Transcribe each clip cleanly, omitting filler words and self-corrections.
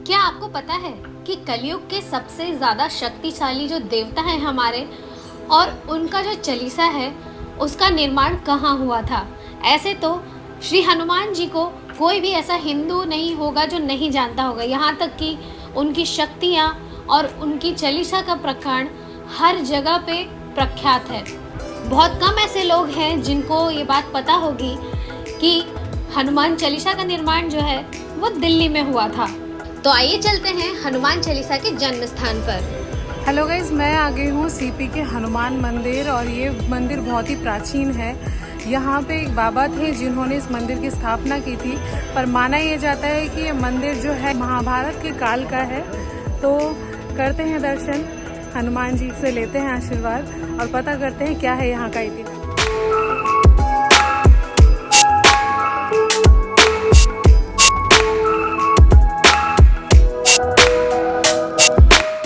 क्या आपको पता है कि कलयुग के सबसे ज्यादा शक्तिशाली जो देवता हैं हमारे, और उनका जो चालीसा है उसका निर्माण कहाँ हुआ था? ऐसे तो श्री हनुमान जी को कोई भी ऐसा हिंदू नहीं होगा जो नहीं जानता होगा। यहाँ तक कि उनकी शक्तियाँ और उनकी चालीसा का प्रकरण हर जगह पे प्रख्यात है। बहुत कम ऐसे लोग हैं जिनको ये बात पता होगी कि हनुमान चालीसा का निर्माण जो है वो दिल्ली में हुआ था। तो आइए चलते हैं हनुमान चालीसा के जन्म स्थान पर। हेलो गाइज, मैं आ गई हूँ सीपी के हनुमान मंदिर और ये मंदिर बहुत ही प्राचीन है। यहाँ पे एक बाबा थे जिन्होंने इस मंदिर की स्थापना की थी, पर माना यह जाता है कि ये मंदिर जो है महाभारत के काल का है। तो करते हैं दर्शन, हनुमान जी से लेते हैं आशीर्वाद और पता करते हैं क्या है यहाँ का इतिहास।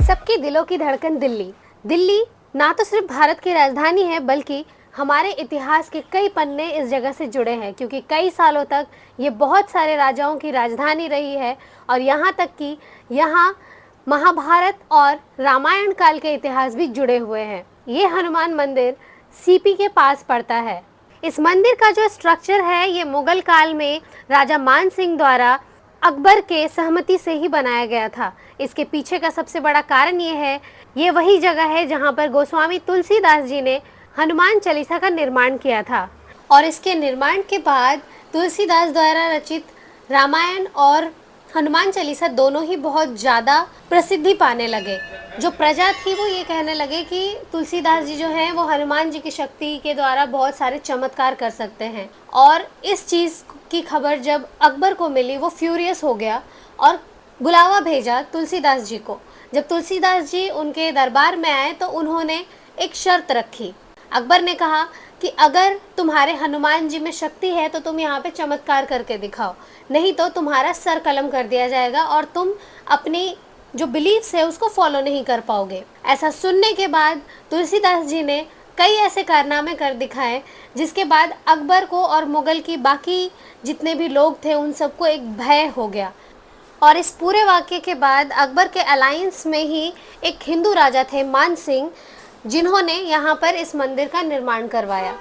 सबके दिलों की धड़कन दिल्ली। दिल्ली ना तो सिर्फ भारत की राजधानी है बल्कि हमारे इतिहास के कई पन्ने इस जगह से जुड़े हैं, क्योंकि कई सालों तक ये बहुत सारे राजाओं की राजधानी रही है और यहाँ तक कि यहाँ महाभारत और रामायण काल के इतिहास भी जुड़े हुए हैं। ये हनुमान मंदिर सीपी के पास पड़ता है। इस मंदिर का जो स्ट्रक्चर है ये मुगल काल में राजा मान सिंह द्वारा अकबर के सहमति से ही बनाया गया था। इसके पीछे का सबसे बड़ा कारण ये है, ये वही जगह है जहाँ पर गोस्वामी तुलसीदास जी ने हनुमान चालीसा का निर्माण किया था। और इसके निर्माण के बाद तुलसीदास द्वारा रचित रामायण और हनुमान चालीसा दोनों ही बहुत ज़्यादा प्रसिद्धि पाने लगे। जो प्रजा थी वो ये कहने लगे कि तुलसीदास जी जो हैं वो हनुमान जी की शक्ति के द्वारा बहुत सारे चमत्कार कर सकते हैं। और इस चीज़ की खबर जब अकबर को मिली वो फ्यूरियस हो गया और बुलावा भेजा तुलसीदास जी को। जब तुलसीदास जी उनके दरबार में आए तो उन्होंने एक शर्त रखी। अकबर ने कहा कि अगर तुम्हारे हनुमान जी में शक्ति है तो तुम यहाँ पे चमत्कार करके दिखाओ, नहीं तो तुम्हारा सर कलम कर दिया जाएगा और तुम अपनी जो बिलीव्स है उसको फॉलो नहीं कर पाओगे। ऐसा सुनने के बाद तुलसीदास जी ने कई ऐसे कारनामे कर दिखाए जिसके बाद अकबर को और मुगल की बाकी जितने भी लोग थे उन सबको एक भय हो गया। और इस पूरे वाक़ये के बाद अकबर के अलायंस में ही एक हिंदू राजा थे मान सिंह, जिन्होंने यहाँ पर इस मंदिर का निर्माण करवाया।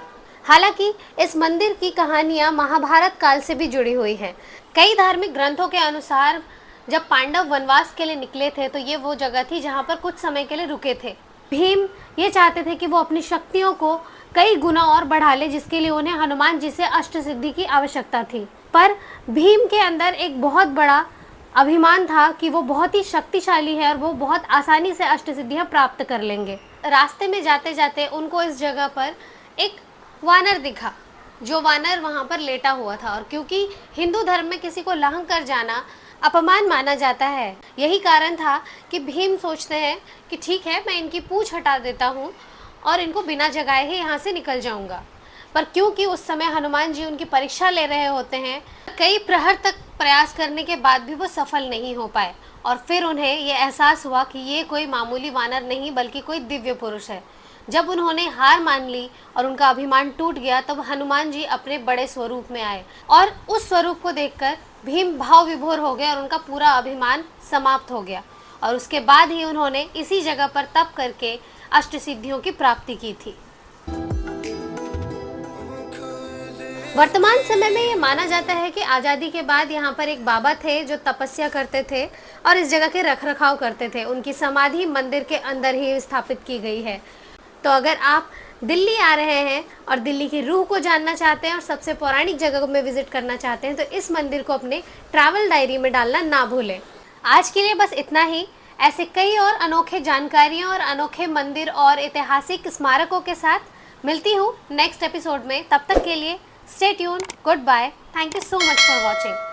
हालांकि इस मंदिर की कहानियाँ महाभारत काल से भी जुड़ी हुई हैं। कई धार्मिक ग्रंथों के अनुसार जब पांडव वनवास के लिए निकले थे तो ये वो जगह थी जहाँ पर कुछ समय के लिए रुके थे। भीम ये चाहते थे कि वो अपनी शक्तियों को कई गुना और बढ़ा ले, जिसके लिए उन्हें हनुमान जी से अष्ट सिद्धि की आवश्यकता थी। पर भीम के अंदर एक बहुत बड़ा अभिमान था कि वो बहुत ही शक्तिशाली है और वो बहुत आसानी से अष्ट सिद्धियाँ प्राप्त कर लेंगे। रास्ते में जाते जाते उनको इस जगह पर एक वानर दिखा, जो वानर वहाँ पर लेटा हुआ था। और क्योंकि हिंदू धर्म में किसी को लहंग कर जाना अपमान माना जाता है, यही कारण था कि भीम सोचते हैं कि ठीक है, मैं इनकी पूंछ हटा देता हूँ और इनको बिना जगाए ही यहाँ से निकल जाऊँगा। पर क्योंकि उस समय हनुमान जी उनकी परीक्षा ले रहे होते हैं, कई प्रहर तक प्रयास करने के बाद भी वो सफल नहीं हो पाए। और फिर उन्हें ये एहसास हुआ कि ये कोई मामूली वानर नहीं बल्कि कोई दिव्य पुरुष है। जब उन्होंने हार मान ली और उनका अभिमान टूट गया, तब हनुमान जी अपने बड़े स्वरूप में आए और उस स्वरूप को देखकर भीम भाव विभोर हो गए और उनका पूरा अभिमान समाप्त हो गया। और उसके बाद ही उन्होंने इसी जगह पर तप करके अष्ट सिद्धियों की प्राप्ति की थी। वर्तमान समय में ये माना जाता है कि आज़ादी के बाद यहाँ पर एक बाबा थे जो तपस्या करते थे और इस जगह के रखरखाव करते थे। उनकी समाधि मंदिर के अंदर ही स्थापित की गई है। तो अगर आप दिल्ली आ रहे हैं और दिल्ली की रूह को जानना चाहते हैं और सबसे पौराणिक जगह में विजिट करना चाहते हैं तो इस मंदिर को अपने ट्रैवल डायरी में डालना ना भूलें। आज के लिए बस इतना ही। ऐसे कई और अनोखे जानकारियों और अनोखे मंदिर और ऐतिहासिक स्मारकों के साथ मिलती हूँ नेक्स्ट एपिसोड में। तब तक के लिए stay tune, good bye, thank you so much for watching.